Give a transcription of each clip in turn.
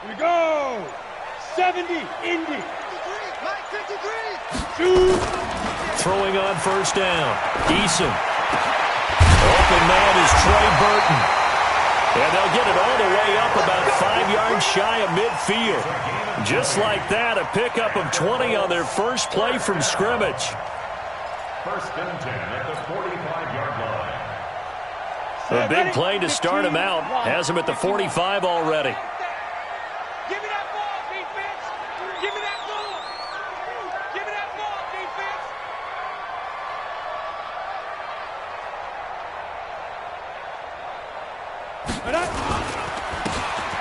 We go. 70, Indy. 53. Shoot. Throwing on first down. Eason. Open man is Trey Burton. And they'll get it all the way up about 5 yards shy of midfield. Just like that, a pickup of 20 on their first play from scrimmage. First and 10 at the 45-yard line. A big play to start him out. Has him at the 45 already. Give me that ball, defense. Give me that ball. Give me that ball, defense.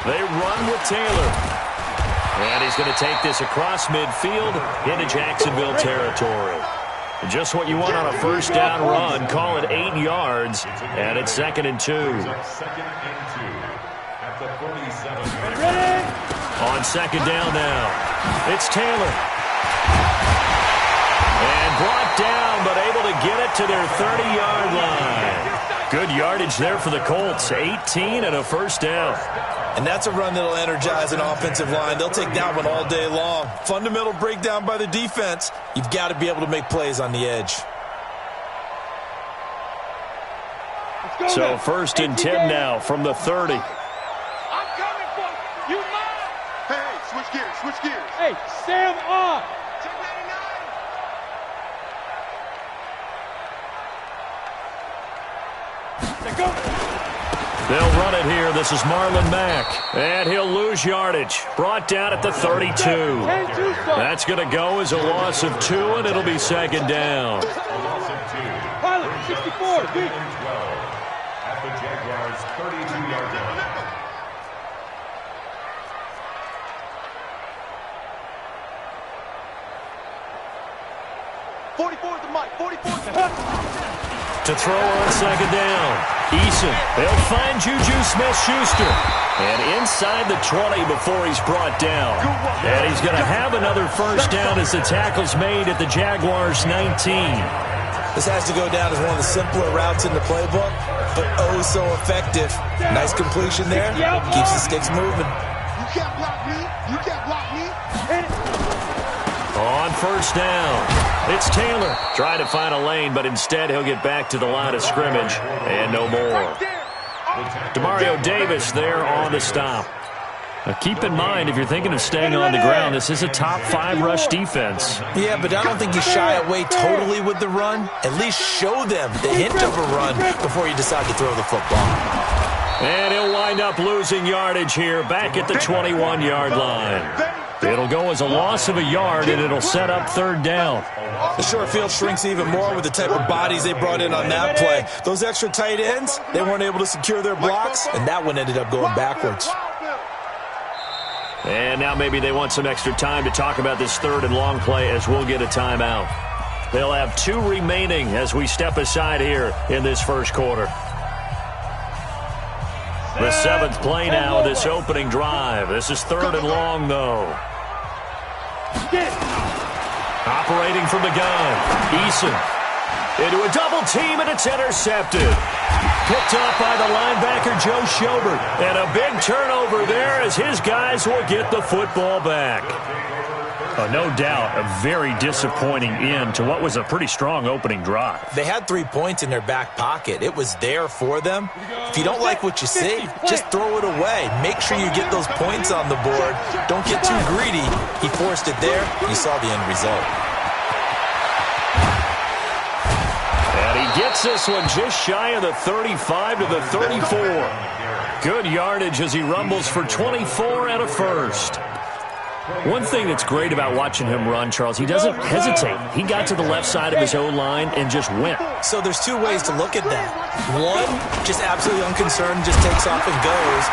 They run with Taylor. And he's going to take this across midfield into Jacksonville territory. Just what you want on a first down run. Call it 8 yards. And it's 2nd and 2. Second and 2 at the 47. Ready? On 2nd down now. It's Taylor. And brought down, but able to get it to their 30-yard line. Good yardage there for the Colts. 18 and a first down. And that's a run that'll energize an offensive line. They'll take that one all day long. Fundamental breakdown by the defense. You've got to be able to make plays on the edge. So 1st and 10 now from the 30. I'm coming for you. You mine. Hey, switch gears, switch gears. Hey, Sam on. Check 99. Let's go. They'll run it here. This is Marlon Mack. And he'll lose yardage. Brought down at the 32. That's going to go as a loss of 2, and it'll be 2nd down. Pilot, 64. Good. At the Jaguars' 32-yard line. 44 at the mic, 44 at the To throw on 2nd down. Eason. They'll find Juju Smith-Schuster. And inside the 20 before he's brought down. And he's going to have another first down as the tackle's made at the Jaguars' 19. This has to go down as one of the simpler routes in the playbook, but oh so effective. Nice completion there. Keeps the sticks moving. You can't block me. You can't block me. On first down, it's Taylor. Trying to find a lane, but instead he'll get back to the line of scrimmage. And no more. Demario Davis there on the stop. Now keep in mind, if you're thinking of staying on the ground, this is a top 5 rush defense. Yeah, but I don't think you shy away totally with the run. At least show them the hint of a run before you decide to throw the football. And he'll wind up losing yardage here back at the 21-yard line. It'll go as a loss of a yard, and it'll set up 3rd down. The short field shrinks even more with the type of bodies they brought in on that play. Those extra tight ends, they weren't able to secure their blocks, and that one ended up going backwards. And now maybe they want some extra time to talk about this 3rd and long play as we'll get a timeout. They'll have 2 remaining as we step aside here in this first quarter. The 7th play now of this opening drive. This is 3rd and long, though. Operating from the gun. Eason into a double team, and it's intercepted. Picked up by the linebacker, Joe Schobert. And a big turnover there as his guys will get the football back. No doubt a very disappointing end to what was a pretty strong opening drive. They had 3 points in their back pocket. It was there for them. If you don't like what you see, just throw it away. Make sure you get those points on the board. Don't get too greedy. He forced it there. You saw the end result. And he gets this one just shy of the 35 to the 34. Good yardage as he rumbles for 24 and a first. One thing that's great about watching him run, Charles, he doesn't hesitate. He got to the left side of his O-line and just went. So there's 2 ways to look at that. One, just absolutely unconcerned, just takes off and goes.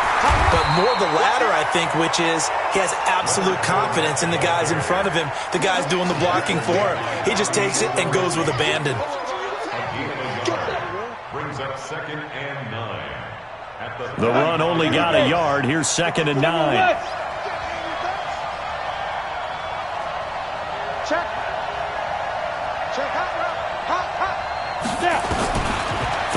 But more the latter, I think, which is he has absolute confidence in the guys in front of him, the guys doing the blocking for him. He just takes it and goes with abandon. Brings up 2nd and 9. The run only got a yard. Here's 2nd and 9.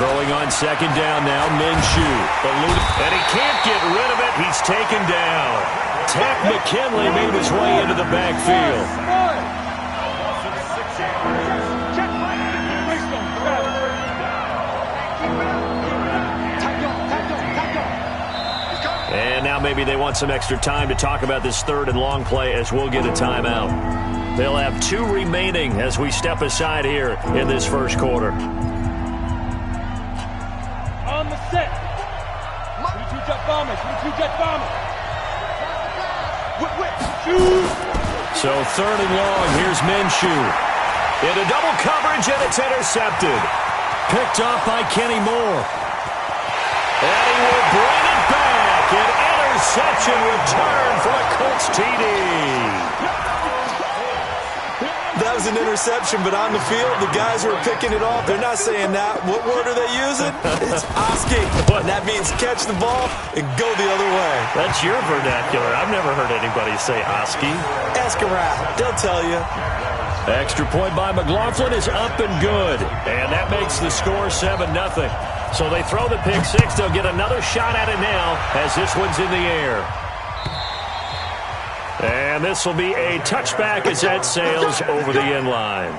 Throwing on second down now, Minshew. And he can't get rid of it. He's taken down. Takk McKinley made his way into the backfield. And now maybe they want some extra time to talk about this third and long play as we'll get a timeout. They'll have 2 remaining as we step aside here in this first quarter. On the set. 22 jet bombers. 22 jet bombers. Shoot. So third and long, here's Minshew. Into double coverage, and it's intercepted. Picked off by Kenny Moore. And he will bring it back. An interception return for a Colts TD. That was an interception, but on the field, the guys who are picking it off, they're not saying that. What word are they using? It's asking. And that means catch the ball and go the other way. That's your vernacular. I've never heard anybody say Oski. Ask around. They'll tell you. Extra point by McLaughlin is up and good. And that makes the score 7-0. So they throw the pick six. They'll get another shot at it now as this one's in the air. And this will be a touchback as that sails over the end line.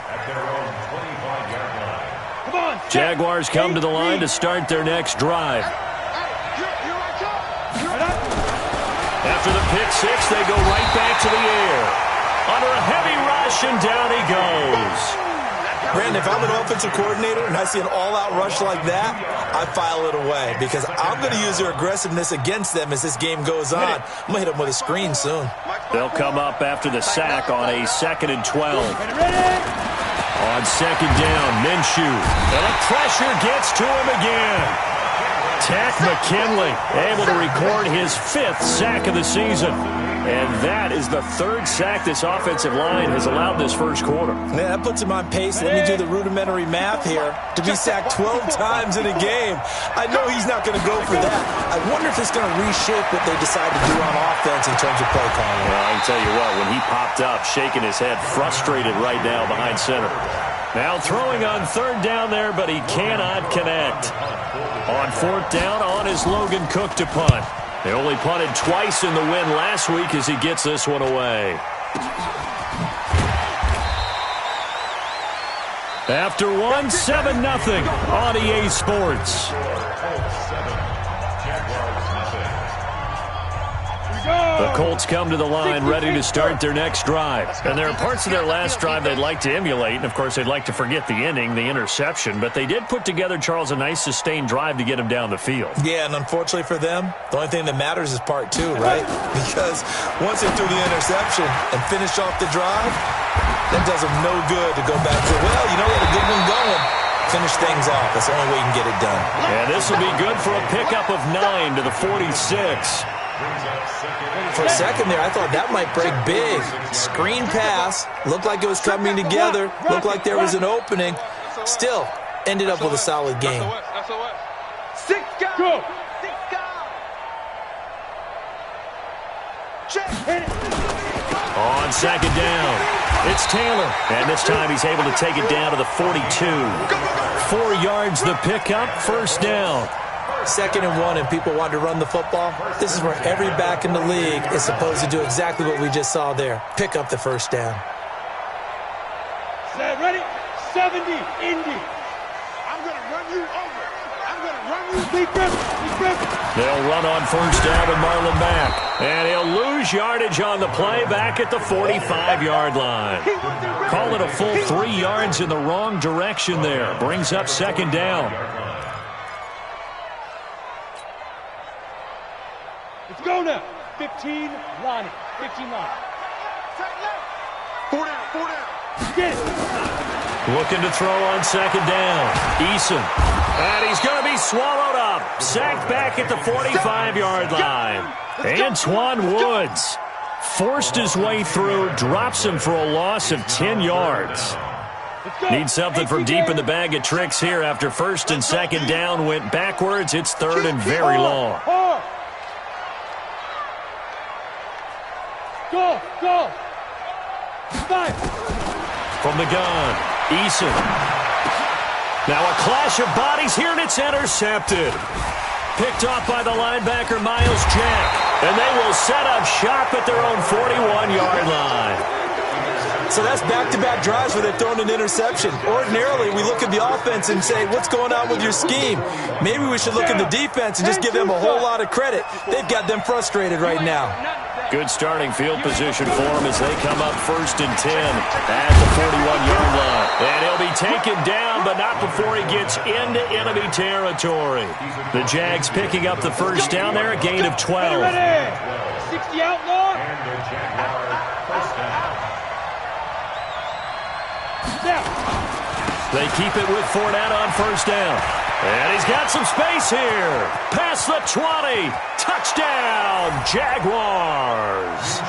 Jaguars come to the line to start their next drive. After the pick six, they go right back to the air. Under a heavy rush, and down he goes. Brandon, if I'm an offensive coordinator and I see an all-out rush like that, I file it away because I'm going to use their aggressiveness against them as this game goes on. I'm going to hit them with a screen soon. They'll come up after the sack on a 2nd and 12. On second down, Minshew. And the pressure gets to him again. Takk McKinley able to record his 5th sack of the season. And that is the 3rd sack this offensive line has allowed this first quarter. Yeah, that puts him on pace. Let me do the rudimentary math here. To be sacked 12 times in a game, I know he's not going to go for that. I wonder if it's going to reshape what they decide to do on offense in terms of play calling. Well, I can tell you what, when he popped up, shaking his head, frustrated right now behind center. Now throwing on 3rd down there, but he cannot connect. On 4th down, on is Logan Cook to punt. They only punted twice in the win last week as he gets this one away. After 7-0 on EA Sports. The Colts come to the line ready to start their next drive. And there are parts of their last drive they'd like to emulate. And, of course, they'd like to forget the inning, the interception. But they did put together, Charles, a nice sustained drive to get him down the field. Yeah, and unfortunately for them, the only thing that matters is part 2, right? Because once they threw the interception and finished off the drive, that does them no good to go back to, well, you know, we had a good one going. Finish things off. That's the only way you can get it done. And this will be good for a pickup of 9 to the 46. For a second there, I thought that might break big. Screen pass. Looked like it was coming together. Looked like there was an opening. Still, ended up with a solid game. Go. On second down, it's Taylor. And this time he's able to take it down to the 42. 4 yards the pickup, 1st down. 2nd and 1 and people want to run the football. This is where every back in the league is supposed to do exactly what we just saw there. Pick up the 1st down. Set, ready? 70, Indy. I'm going to run you over. I'm going to run you. Big grip. They'll run on 1st down with Marlon Mack. And he'll lose yardage on the play back at the 45-yard line. Call it a full 3 yards in the wrong direction there. Brings up 2nd down. Let's go now. 15, Lonnie. 15, Lonnie. 4 down. Get it. Looking to throw on 2nd down. Eason. And he's going to be swallowed up. Sacked back at the 45-yard line. Antoine Woods forced his way through, drops him for a loss of 10 yards. Need something from deep in the bag of tricks here after 1st and 2nd down went backwards. It's 3rd and very long. Go. 5. From the gun, Eason. Now a clash of bodies here, and it's intercepted. Picked off by the linebacker, Miles Jack. And they will set up shop at their own 41-yard line. So that's back-to-back drives where they've thrown an interception. Ordinarily, we look at the offense and say, what's going on with your scheme? Maybe we should look at the defense and just give them a whole lot of credit. They've got them frustrated right now. Good starting field position for them as they come up 1st and 10 at the 41-yard line. And he'll be taken down, but not before he gets into enemy territory. The Jags picking up the first down there, a gain of 12. 60 outlaw. And the Jaguars first down. They keep it with Fournette on first down. And he's got some space here. Past the 20. Touchdown, Jaguars.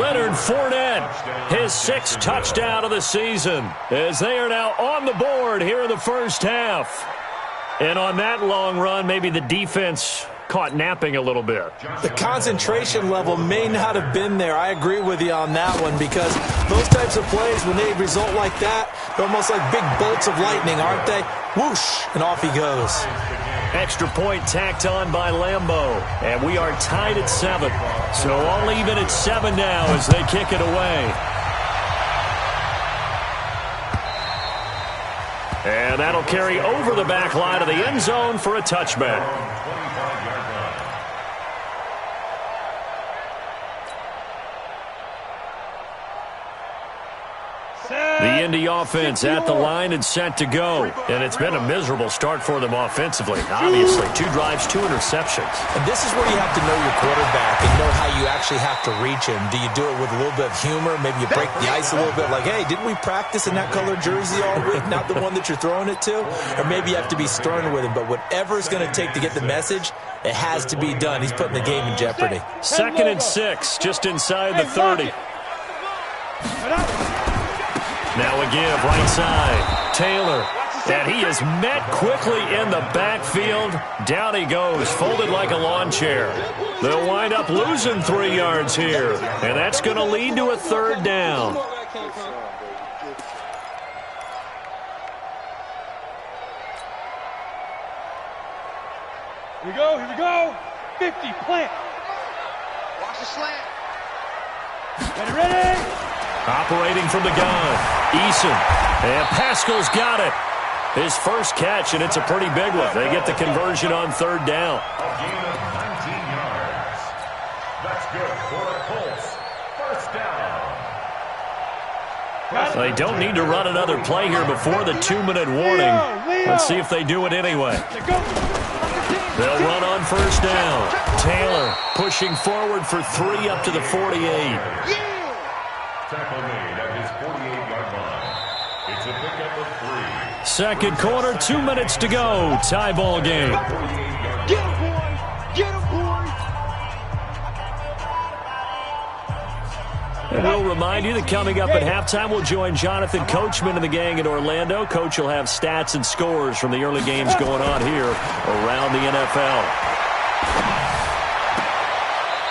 Leonard Fournette, his 6th touchdown of the season, as they are now on the board here in the first half. And on that long run, maybe the defense caught napping a little bit. The concentration level may not have been there. I agree with you on that one, because those types of plays, when they result like that, they're almost like big bolts of lightning, aren't they? Whoosh, and off he goes. Extra point tacked on by Lambeau. And we are tied at 7. So all even at 7 now as they kick it away. And that'll carry over the back line of the end zone for a touchback. The Indy offense at the line and set to go. And it's been a miserable start for them offensively. Obviously, 2 drives, 2 interceptions. And this is where you have to know your quarterback and know how you actually have to reach him. Do you do it with a little bit of humor? Maybe you break the ice a little bit like, hey, didn't we practice in that colored jersey all week? Not the one that you're throwing it to? Or maybe you have to be stern with him. But whatever it's going to take to get the message, it has to be done. He's putting the game in jeopardy. 2nd and 6, just inside the 30. Now a give, right side. Taylor. And he is met quickly in the backfield. Down he goes, folded like a lawn chair. They'll wind up losing 3 yards here. And that's going to lead to a 3rd down. Here we go, here we go. 50, plant. Watch the slant. Ready, ready. Operating from the gun, Eason. And Pascal's got it. His first catch, and it's a pretty big one. They get the conversion on 3rd down. A gain of 19 yards. That's good for the Colts. First down. They don't need to run another play here before the 2-minute warning. Let's see if they do it anyway. They'll run on first down. Taylor pushing forward for 3 up to the 48. Tackle made at his 48-yard line. It's a pickup of 3. Second quarter, 2 minutes to go. Tie ball game. Get him, boy. Get him, boy. And we'll remind you that coming up at halftime, we'll join Jonathan Coachman and the gang in Orlando. Coach will have stats and scores from the early games going on here around the NFL.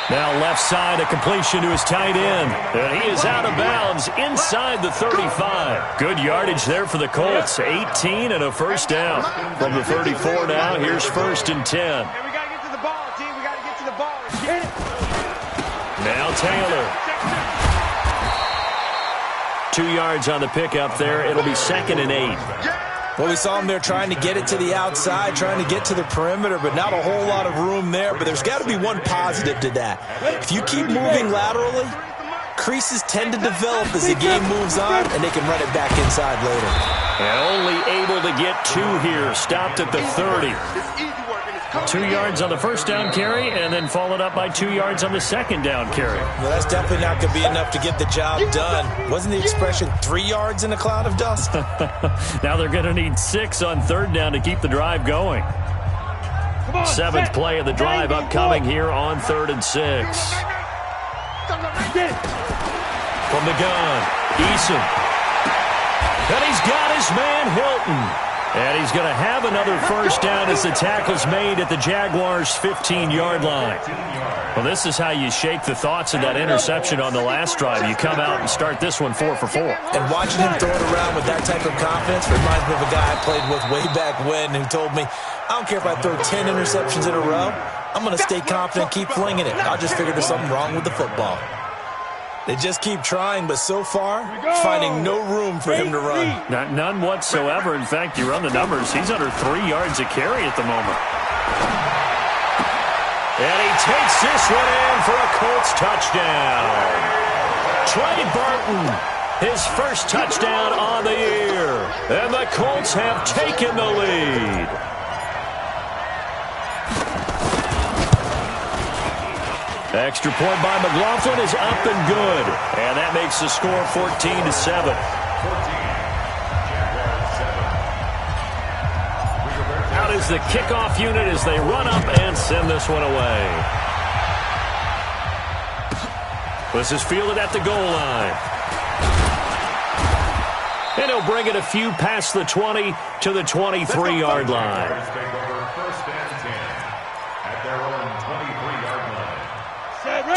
Now left side, a completion to his tight end. And he is out of bounds inside the 35. Good yardage there for the Colts. 18 and a first down. From the 34 now, here's 1st and 10. Hey, we got to get to the ball, team. We got to get to the ball. Get it. Now Taylor. 2 yards on the pickup there. It'll be 2nd and 8. Well, we saw him there trying to get it to the outside, trying to get to the perimeter, but not a whole lot of room there. But there's got to be one positive to that. If you keep moving laterally, creases tend to develop as the game moves on, and they can run it back inside later. And only able to get 2 here. Stopped at the 30. 2 yards on the first down carry, and then followed up by 2 yards on the second down carry. Well, that's definitely not going to be enough to get the job done. Wasn't the expression 3 yards in a cloud of dust? Now they're going to need 6 on 3rd down to keep the drive going. 7th play of the drive upcoming here on 3rd and 6. From the gun, Eason. And he's got his man Hilton. And he's going to have another first down as the tackle's made at the Jaguars' 15-yard line. Well, this is how you shake the thoughts of that interception on the last drive. You come out and start this one 4 for 4. And watching him throw it around with that type of confidence reminds me of a guy I played with way back when who told me, I don't care if I throw 10 interceptions in a row, I'm going to stay confident, keep flinging it. I'll just figure there's something wrong with the football. They just keep trying, but so far, finding no room for him to run. None whatsoever. In fact, you run the numbers, he's under 3 yards a carry at the moment. And he takes this one in for a Colts touchdown. Trey Burton, his first touchdown on the year. And the Colts have taken the lead. Extra point by McLaughlin is up and good. And that makes the score 14-7. Out is the kickoff unit as they run up and send this one away. This is fielded at the goal line. And he'll bring it a few past the 20 to the 23-yard line.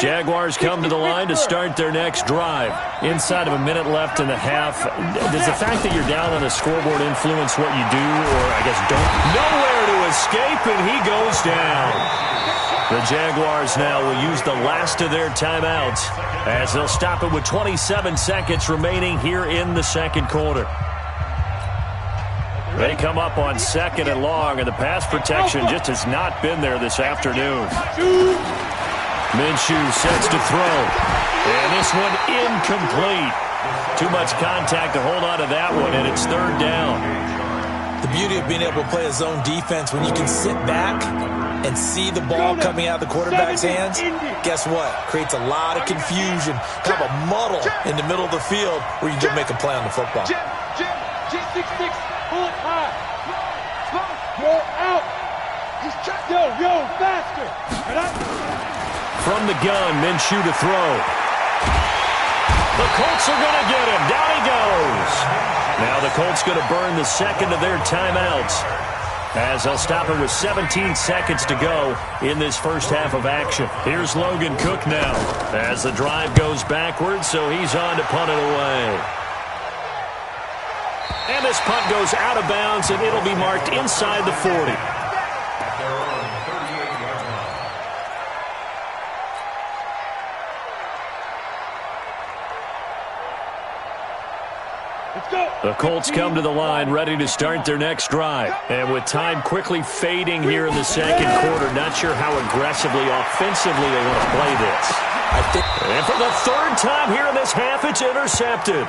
Jaguars come to the line to start their next drive. Inside of a minute left in the half, does the fact that you're down on the scoreboard influence what you do, or I guess don't? Nowhere to escape, and he goes down. The Jaguars now will use the last of their timeouts as they'll stop it with 27 seconds remaining here in the second quarter. They come up on 2nd and long, and the pass protection just has not been there this afternoon. Minshew sets to throw. And this one incomplete. Too much contact to hold on to that one, and it's 3rd down. The beauty of being able to play a zone defense, when you can sit back and see the ball coming out of the quarterback's hands, guess what? Creates a lot of confusion, kind of a muddle in the middle of the field where you don't make a play on the football. G66, pull it high. Go out. Yo, faster. From the gun, Minshew to throw. The Colts are going to get him. Down he goes. Now the Colts going to burn the second of their timeouts as they'll stop it with 17 seconds to go in this first half of action. Here's Logan Cook now as the drive goes backwards, so he's on to punt it away. And this punt goes out of bounds, and it'll be marked inside the 40. The Colts come to the line ready to start their next drive. And with time quickly fading here in the second quarter, not sure how aggressively, offensively they want to play this. And for the 3rd time here in this half, it's intercepted.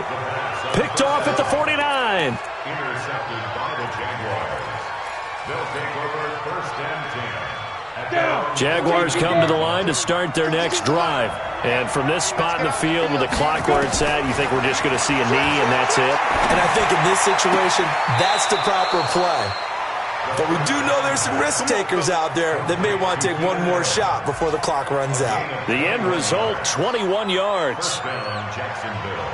Picked off at the 49. Intercepted by the Jaguars. They'll take over 1st and 10. Jaguars come to the line to start their next drive. And from this spot in the field with the clock where it's at, you think we're just going to see a knee and that's it? And I think in this situation, that's the proper play. But we do know there's some risk takers out there that may want to take one more shot before the clock runs out. The end result, 21 yards. Jacksonville.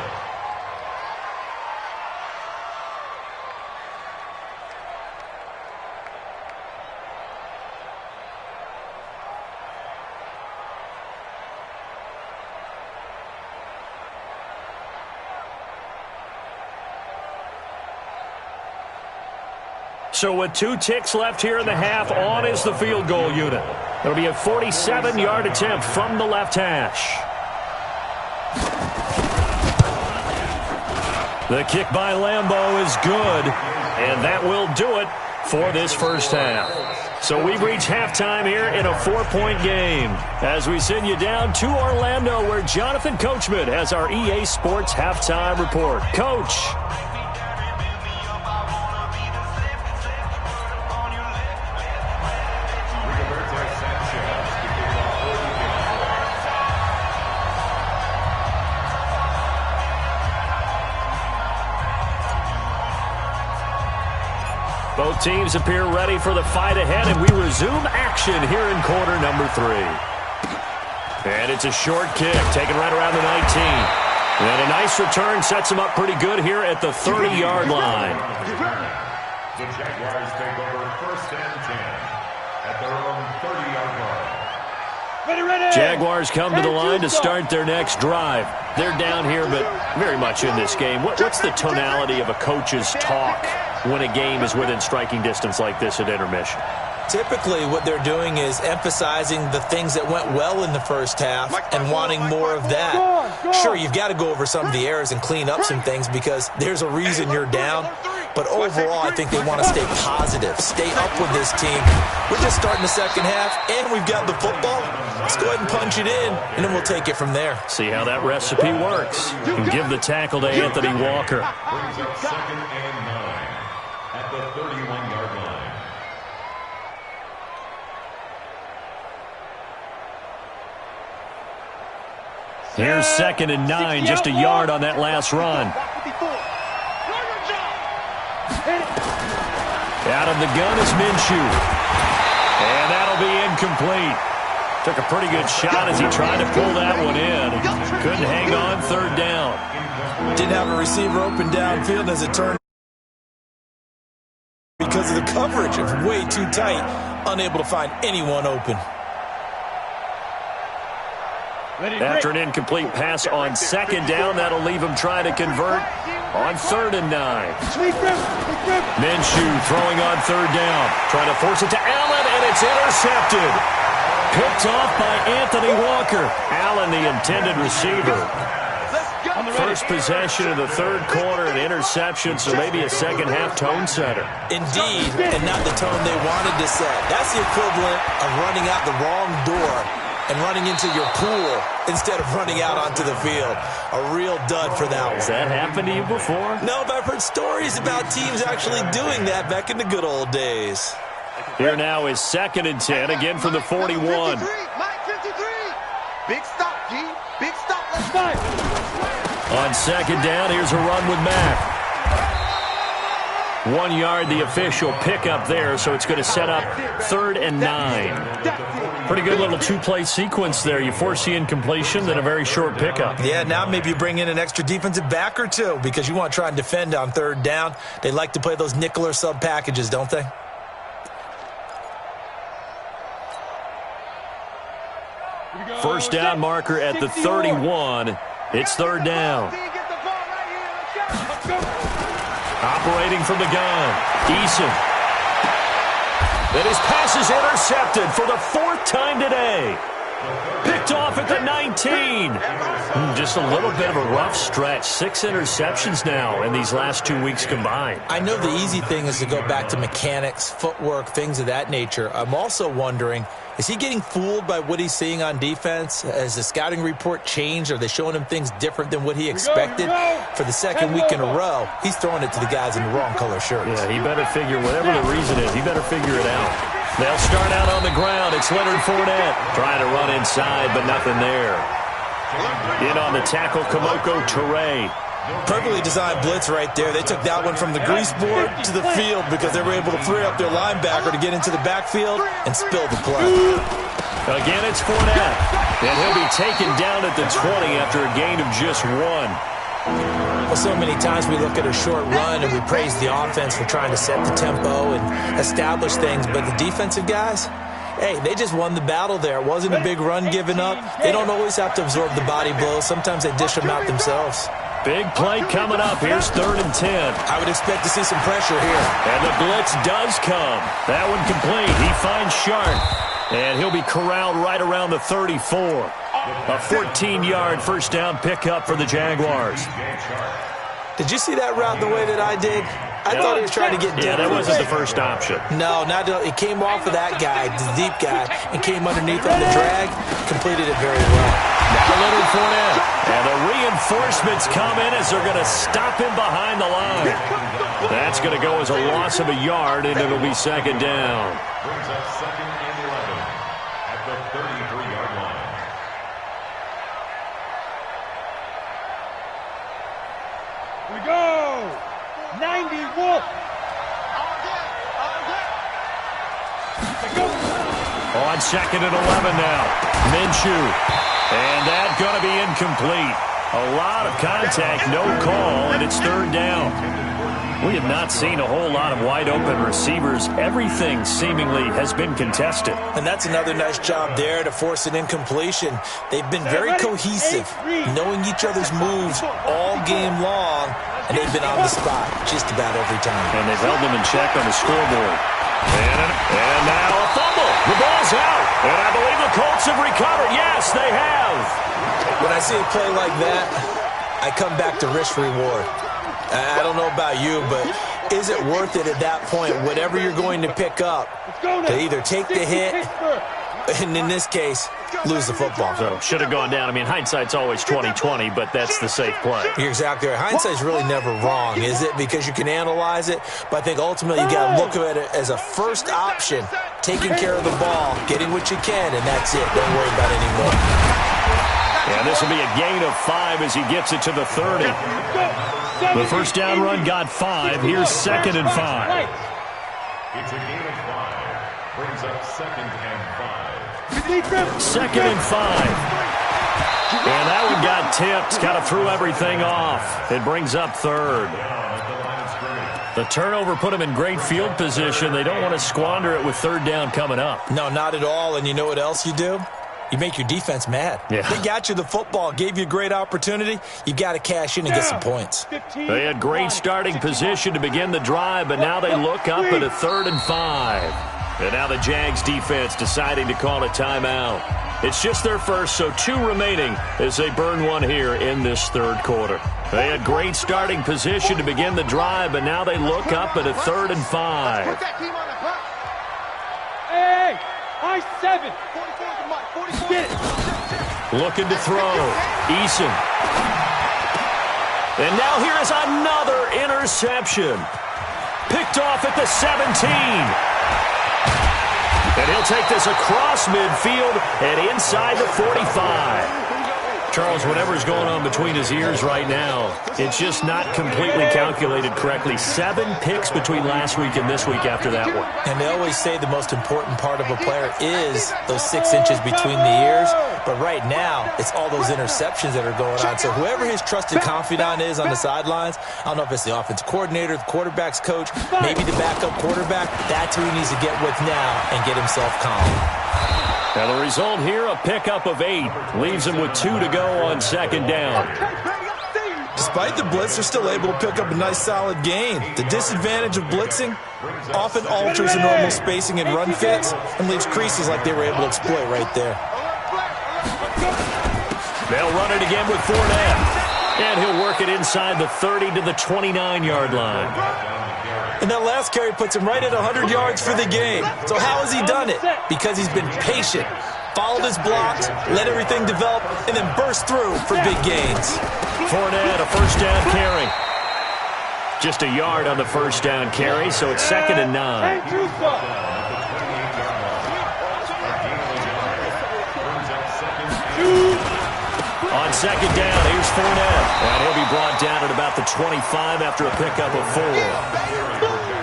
So with 2 ticks left here in the half, on is the field goal unit. It'll be a 47-yard attempt from the left hash. The kick by Lambeau is good, and that will do it for this first half. So we've reached halftime here in a 4-point game as we send you down to Orlando where Jonathan Coachman has our EA Sports halftime report. Coach. Both teams appear ready for the fight ahead, and we resume action here in quarter number 3. And it's a short kick, taken right around the 19. And a nice return sets him up pretty good here at the 30-yard line. The Jaguars take over 1st and 10 at their own 30-yard line. Jaguars come to the line to start their next drive. They're down here, but very much in this game. What's the tonality of a coach's talk when a game is within striking distance like this at intermission? Typically, what they're doing is emphasizing the things that went well in the first half and wanting more of that. Sure, you've got to go over some of the errors and clean up some things because there's a reason you're down. But overall, I think they want to stay positive, stay up with this team. We're just starting the second half, and we've got the football. Let's go ahead and punch it in, and then we'll take it from there. See how that recipe works. And give the tackle to Anthony Walker. Brings up 2nd and 9 at the 31-yard line. Here's 2nd and 9, just a yard on that last run. Out of the gun is Minshew. And that'll be incomplete. Took a pretty good shot as he tried to pull that one in. Couldn't hang on 3rd down. Didn't have a receiver open downfield as it turned because of the coverage. It was way too tight. Unable to find anyone open. After an incomplete pass on 2nd down, that'll leave him trying to convert on 3rd and 9. Minshew throwing on 3rd down. Trying to force it to Allen, and it's intercepted. Picked off by Anthony Walker. Allen, the intended receiver. First possession of the 3rd quarter, an interception, so maybe a second-half tone setter. Indeed, and not the tone they wanted to set. That's the equivalent of running out the wrong door and running into your pool instead of running out onto the field. A real dud for that one. Has that happened to you before? No, but I've heard stories about teams actually doing that back in the good old days. Here now is 2nd and 10, again from the 41. Big stop, G. Big stop. Let's fight. On 2nd down, here's a run with Mack. 1 yard, the official pickup there, so it's going to set up 3rd and 9. Pretty good little two-play sequence there. You force the incompletion, then a very short pickup. Yeah, now maybe you bring in an extra defensive back or two because you want to try and defend on 3rd down. They like to play those nickel or sub packages, don't they? First down marker at the 31. It's 3rd down. Operating from the gun, Eason. And his pass is intercepted for the 4th time today. Picked off at the 19. Just a little bit of a rough stretch. 6 interceptions now in these last 2 weeks combined. I know the easy thing is to go back to mechanics, footwork, things of that nature. I'm also wondering, is he getting fooled by what he's seeing on defense? Has the scouting report changed? Are they showing him things different than what he expected? For the 2nd week in a row, he's throwing it to the guys in the wrong color shirts. Yeah, he better figure, whatever the reason is, he better figure it out. They'll start out on the ground. It's Leonard Fournette trying to run inside, but nothing there. In on the tackle, Kamoko Toure. Perfectly designed blitz right there. They took that one from the grease board to the field because they were able to free up their linebacker to get into the backfield and spill the play. Again, it's Fournette. And he'll be taken down at the 20 after a gain of just 1. Well, so many times we look at a short run and we praise the offense for trying to set the tempo and establish things, but the defensive guys, hey, they just won the battle there. It wasn't a big run given up. They don't always have to absorb the body blows. Sometimes they dish them out themselves. Big play coming up. Here's 3rd and 10. I would expect to see some pressure here. And the blitz does come. That one complete. He finds Sharp. And he'll be corralled right around the 34. A 14-yard first down pickup for the Jaguars. Did you see that route the way that I did? I thought he was trying to get deep. Yeah, that wasn't the first option. No, it came off of that guy, the deep guy, and came underneath on the drag. Completed it very well. Now Leonard Fournette. And the reinforcements come in as they're going to stop him behind the line. That's going to go as a loss of a yard, and it'll be 2nd down. Brings up 2nd and 11 at the 33-yard line. We go! 90 Wolf! On 2nd and 11 now. Minshew. And that's going to be incomplete. A lot of contact, no call, and it's 3rd down. We have not seen a whole lot of wide-open receivers. Everything seemingly has been contested. And that's another nice job there to force an incompletion. They've been very cohesive, knowing each other's moves all game long, and they've been on the spot just about every time. And they've held them in check on the scoreboard. And now a fumble. The ball's out. And I believe the Colts have recovered. Yes, they have. When I see a play like that, I come back to risk-reward. I don't know about you, but is it worth it at that point, whatever you're going to pick up, to either take the hit, and in this case, lose the football? So should have gone down. I mean, hindsight's always 20/20, but that's the safe play. You're exactly right. Hindsight's really never wrong, is it? Because you can analyze it, but I think ultimately you got to look at it as a first option, taking care of the ball, getting what you can, and that's it. Don't worry about any more. And this will be a gain of 5 as he gets it to the 30. The first down run got 5. Here's 2nd and 5. It's a gain of 5. Brings up 2nd and 5. 2nd and 5. And that one got tipped. Kind of threw everything off. It brings up 3rd. The turnover put them in great field position. They don't want to squander it with 3rd down coming up. No, not at all. And you know what else you do? You make your defense mad. Yeah. They got you the football, gave you a great opportunity. You got to cash in and get some points. They had great starting position to begin the drive, but now they look up at a 3rd and 5. And now the Jags defense deciding to call a timeout. It's just their first, so 2 remaining as they burn one here in this 3rd quarter. They had great starting position to begin the drive, but now they look up at a 3rd and 5. Hey, I-7. Looking to throw. Eason. And now here is another interception. Picked off at the 17. And he'll take this across midfield and inside the 45. Charles, whatever's going on between his ears right now, it's just not completely calculated correctly. 7 picks between last week and this week after that one. And they always say the most important part of a player is those 6 inches between the ears. But right now, it's all those interceptions that are going on. So whoever his trusted confidant is on the sidelines, I don't know if it's the offensive coordinator, the quarterback's coach, maybe the backup quarterback, that's who he needs to get with now and get himself calm. Now the result here, a pickup of 8. Leaves him with 2 to go on 2nd down. Despite the blitz, they're still able to pick up a nice solid gain. The disadvantage of blitzing often alters the normal spacing and run fits and leaves creases like they were able to exploit right there. They'll run it again with Fournette. And he'll work it inside the 30 to the 29-yard line. And that last carry puts him right at 100 yards for the game. So how has he done it? Because he's been patient, followed his blocks, let everything develop, and then burst through for big gains. Fournette, a first down carry. Just a yard on the first down carry, so it's 2nd and 9. On 2nd down, here's Fournette. And he'll be brought down at about the 25 after a pickup of 4.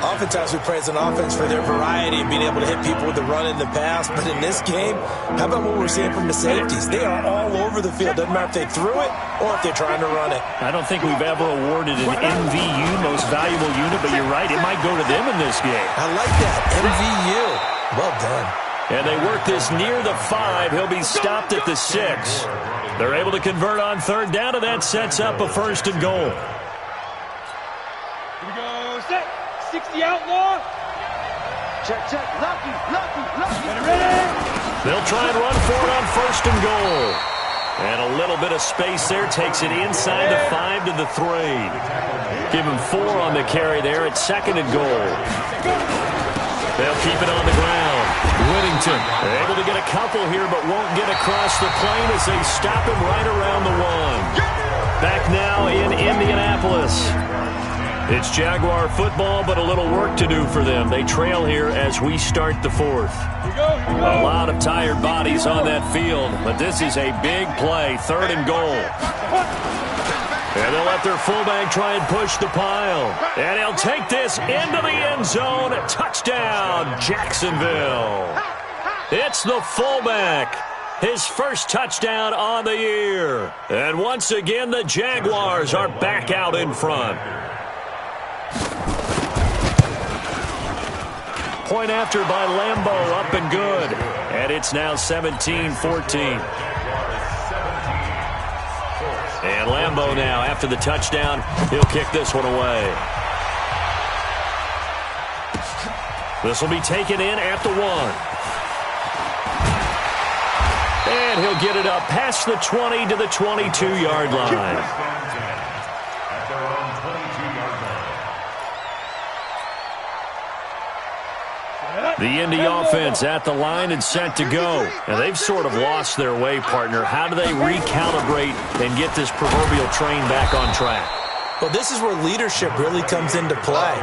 Oftentimes we praise an offense for their variety of being able to hit people with the run in the pass. But in this game, how about what we're seeing from the safeties? They are all over the field. Doesn't matter if they threw it or if they're trying to run it. I don't think we've ever awarded an MVU, most valuable unit, but you're right, it might go to them in this game. I like that. MVU. Well done. And they work this near the 5. He'll be stopped at the 6. They're able to convert on 3rd down, and that sets up a 1st and goal. Here we go. Set. 60 outlaw. Check. Lucky. Ready. They'll try and run for it on 1st and goal. And a little bit of space there takes it inside the 5 to the 3. Give him 4 on the carry there at 2nd and goal. They'll keep it on the ground. Whittington able to get a couple here, but won't get across the plane as they stop him right around the 1. Back now in Indianapolis. It's Jaguar football, but a little work to do for them. They trail here as we start the 4th. A lot of tired bodies on that field, but this is a big play, 3rd and goal. And they'll let their fullback try and push the pile. And he'll take this into the end zone. Touchdown, Jacksonville. It's the fullback. His first touchdown on the year. And once again, the Jaguars are back out in front. point after by Lambeau, up and good. And it's now 17-14. And Lambeau now, after the touchdown, he'll kick this one away. This will be taken in at the 1. And he'll get it up past the 20 to the 22-yard line. The Indy offense at the line and set to go. And they've sort of lost their way, partner. How do they recalibrate and get this proverbial train back on track? Well, this is where leadership really comes into play.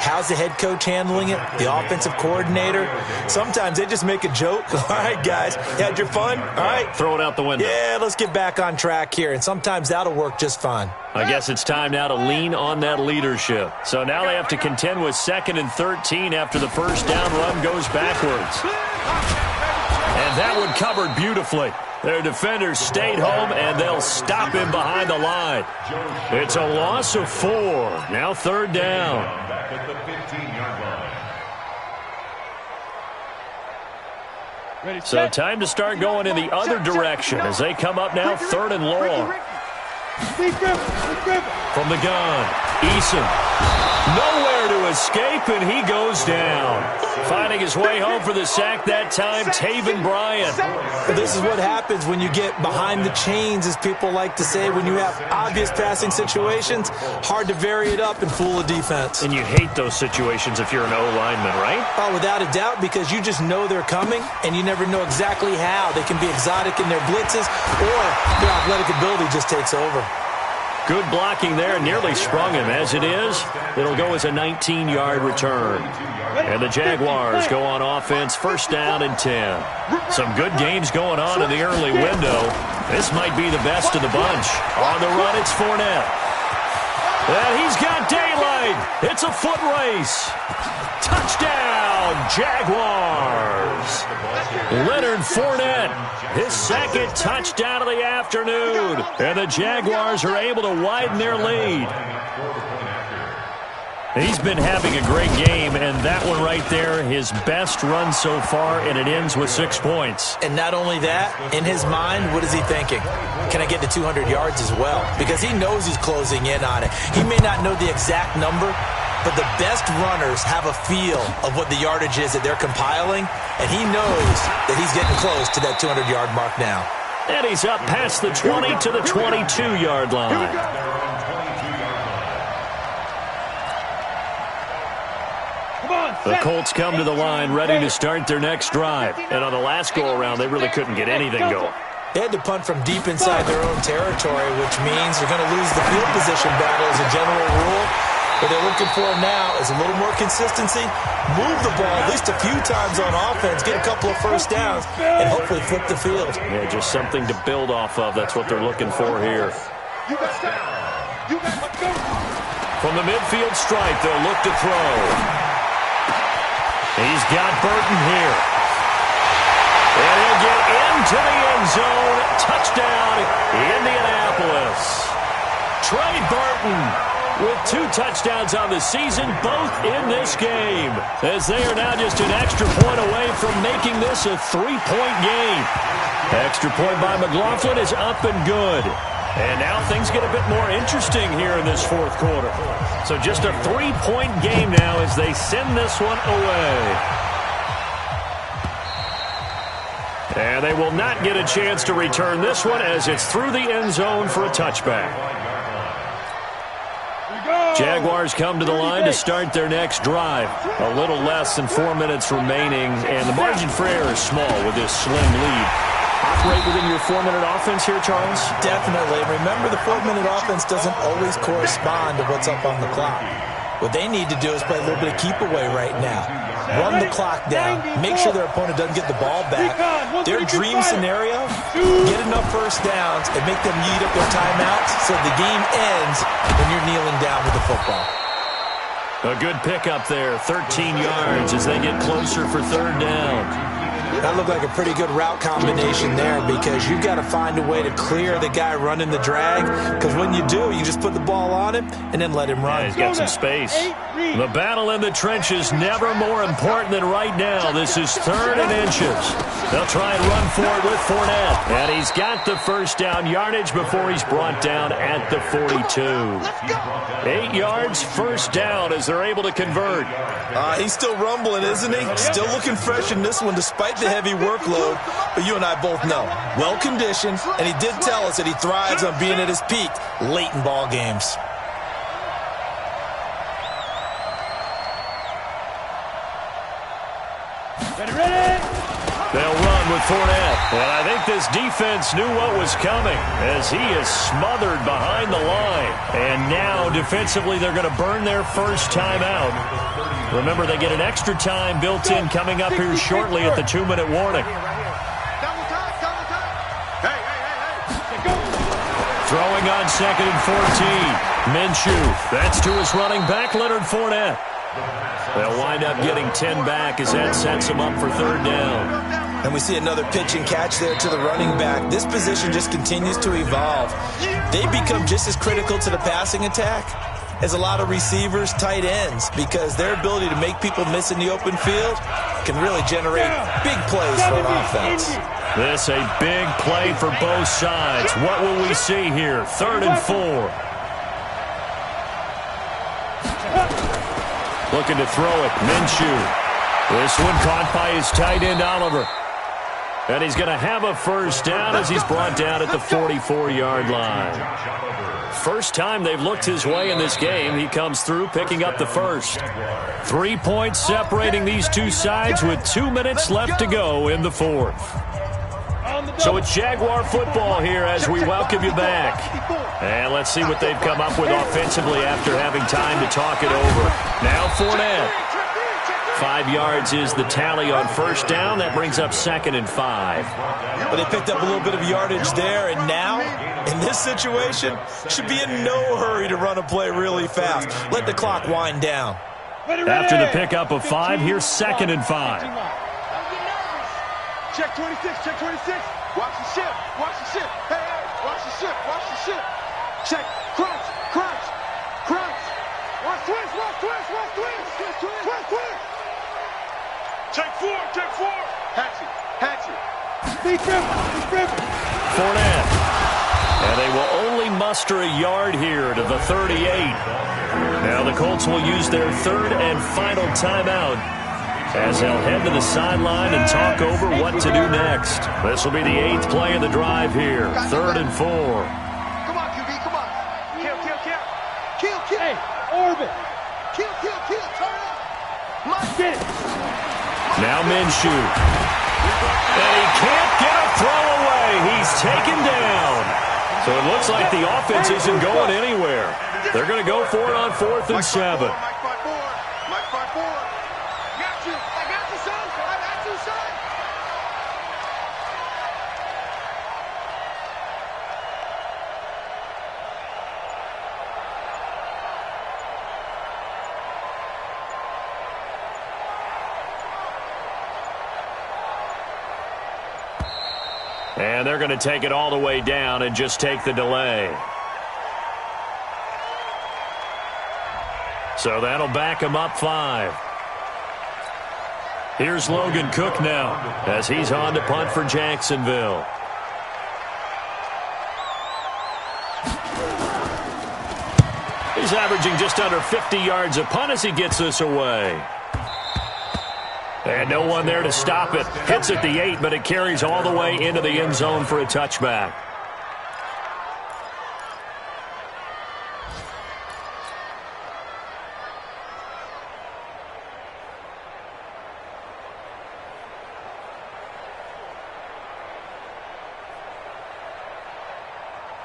How's the head coach handling it? The offensive coordinator? Sometimes they just make a joke. All right, guys, you had your fun? All right. Throw it out the window. Yeah, let's get back on track here. And sometimes that'll work just fine. I guess it's time now to lean on that leadership. So now they have to contend with 2nd and 13 after the first down run goes backwards. And that one covered beautifully. Their defenders stayed home, and they'll stop him behind the line. It's a loss of 4. Now 3rd down. Back at the 15-yard line. So time to start going in the other direction as they come up now 3rd and long. From the gun, Eason. Nowhere to escape, and he goes down. Finding his way home for the sack that time, Taven Bryan. This is what happens when you get behind the chains, as people like to say. When you have obvious passing situations, hard to vary it up and fool a defense. And you hate those situations if you're an O-lineman, right? Oh, without a doubt, because you just know they're coming, and you never know exactly how. They can be exotic in their blitzes, or their athletic ability just takes over. Good blocking there, nearly sprung him. As it is, it'll go as a 19-yard return. And the Jaguars go on offense, 1st down and 10. Some good games going on in the early window. This might be the best of the bunch. On the run, it's Fournette. And he's got daylight. It's a foot race. Touchdown, Jaguars. Leonard Fournette, his 2nd touchdown of the afternoon. And the Jaguars are able to widen their lead. He's been having a great game, and that one right there, his best run so far, and it ends with 6 points. And not only that, in his mind, what is he thinking? Can I get to 200 yards as well? Because he knows he's closing in on it. He may not know the exact number, but the best runners have a feel of what the yardage is that they're compiling, and he knows that he's getting close to that 200-yard mark now. And he's up past the 20 to the 22-yard line. The Colts come to the line ready to start their next drive. And on the last go-around, they really couldn't get anything going. They had to punt from deep inside their own territory, which means they're going to lose the field position battle as a general rule. What they're looking for now is a little more consistency, move the ball at least a few times on offense, get a couple of first downs, and hopefully flip the field. Yeah, just something to build off of. That's what they're looking for here. From the midfield stripe, they'll look to throw. He's got Burton here. And he'll get into the end zone. Touchdown, Indianapolis. Trey Burton with 2 touchdowns on the season, both in this game, as they are now just an extra point away from making this a 3-point game. Extra point by McLaughlin is up and good. And now things get a bit more interesting here in this 4th quarter. So just a 3-point game now as they send this one away. And they will not get a chance to return this one as it's through the end zone for a touchback. Jaguars come to the line to start their next drive. A little less than 4 minutes remaining, and the margin for error is small with this slim lead. Operate within your 4-minute offense here, Charles? Definitely. Remember, the 4-minute offense doesn't always correspond to what's up on the clock. What they need to do is play a little bit of keep away right now. Run the clock down. Make sure their opponent doesn't get the ball back. Their dream scenario, get enough first downs and make them eat up their timeouts so the game ends when you're kneeling down with the football. A good pickup there, 13 yards as they get closer for 3rd down. That looked like a pretty good route combination there because you've got to find a way to clear the guy running the drag, because when you do, you just put the ball on him and then let him run. Yeah, he's got some space. The battle in the trenches never more important than right now. This is 3rd and inches. They'll try and run for it with Fournette. And he's got the first down yardage before he's brought down at the 42. 8 yards, first down as they're able to convert. He's still rumbling, isn't he? Still looking fresh in this one despite the heavy workload. But you and I both know, well-conditioned, and he did tell us that he thrives on being at his peak late in ball games. They'll run with Fournette. And I think this defense knew what was coming as he is smothered behind the line. And now, defensively, they're going to burn their first timeout. Remember, they get an extra time built in coming up here shortly at the 2-minute warning. Throwing on 2nd and 14. Minshew. That's to his running back, Leonard Fournette. They'll wind up getting 10 back as that sets them up for 3rd down. And we see another pitch and catch there to the running back. This position just continues to evolve. They become just as critical to the passing attack as a lot of receivers, tight ends, because their ability to make people miss in the open field can really generate big plays for an offense. This a big play for both sides. What will we see here? 3rd and 4. Looking to throw it. Minshew. This one caught by his tight end, Oliver. And he's going to have a first down as he's brought down at the 44-yard line. First time they've looked his way in this game. He comes through picking up the first. 3 points separating these two sides with 2 minutes left to go in the 4th. So it's Jaguar football here as we welcome you back. And let's see what they've come up with offensively after having time to talk it over. Now Fournette. 5 yards is the tally on first down. That brings up 2nd and 5. But they picked up a little bit of yardage there, and now, in this situation, should be in no hurry to run a play really fast. Let the clock wind down. After the pickup of 5, here's 2nd and 5. Check 26, check 26. Watch the ship, watch the ship. Hey, hey, watch the ship, watch the ship. Check, crunch, crunch, crunch. Watch twist, watch twist, watch twist, twist, twist, twist, twist. Check 4, check 4. Hatchet, hatchet. Be driven. Fournette. And they will only muster a yard here to the 38. Now the Colts will use their 3rd and final timeout as they'll head to the sideline and talk over what to do next. This will be the 8th play of the drive here. 3rd and 4. Come on, QB, come on. Kill, kill, kill. Kill, kill. Hey, orbit. Kill, kill, kill. Turn up. Get it. Now Minshew. And he can't get a throw away. He's taken down. So it looks like the offense isn't going anywhere. They're going to go for it on 4th and 7. Mike 5-4. Mike 5-4. Got you. I got you, son. I got you, son. And they're going to take it all the way down and just take the delay. So that'll back him up 5. Here's Logan Cook now as he's on to punt for Jacksonville. He's averaging just under 50 yards a punt as he gets this away. And no one there to stop it. Hits at the 8, but it carries all the way into the end zone for a touchback.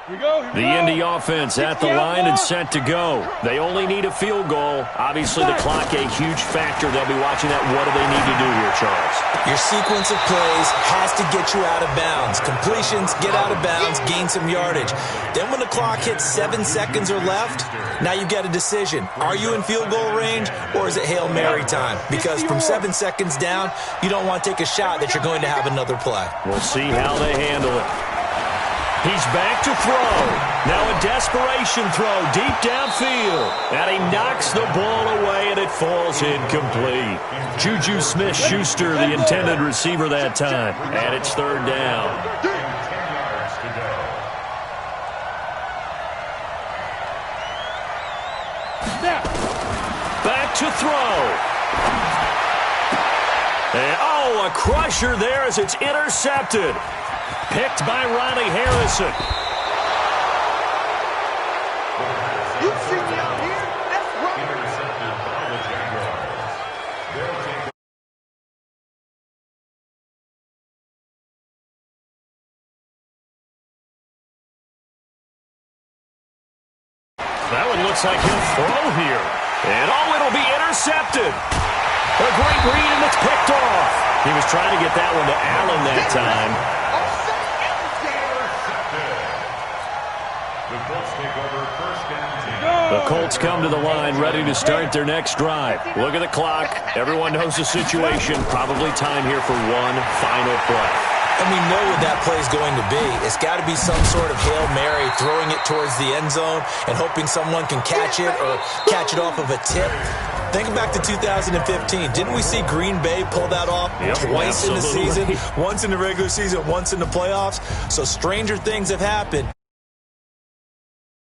The Indy offense at the line and set to go. They only need a field goal. Obviously, the clock a huge factor. They'll be watching that. What do they need to do here, Charles? Your sequence of plays has to get you out of bounds. Completions, get out of bounds, gain some yardage. Then when the clock hits 7 seconds or left, now you've got a decision. Are you in field goal range or is it Hail Mary time? Because from 7 seconds down, you don't want to take a shot that you're going to have another play. We'll see how they handle it. He's back to throw. Now a desperate desperation throw deep downfield. And he knocks the ball away, and it falls incomplete. Juju Smith-Schuster, the intended receiver that time. And it's third down. 10 yards to go. Back to throw. And, oh, a crusher there as it's intercepted. Picked by Ronnie Harrison. You see me out here? That's right. Intercepted by the Jaguars. They'll take That one looks like he'll throw here. And, oh, it'll be intercepted. A great read, and it's picked off. He was trying to get that one to Allen that time. The Colts take over first down 10. The Colts come to the line ready to start their next drive. Look at the clock. Everyone knows the situation. Probably time here for one final play. And we know what that play is going to be. It's got to be some sort of Hail Mary, throwing it towards the end zone and hoping someone can catch it or catch it off of a tip. Think back to 2015. Didn't we see Green Bay pull that off twice in the season? Once in the regular season, once in the playoffs. So stranger things have happened.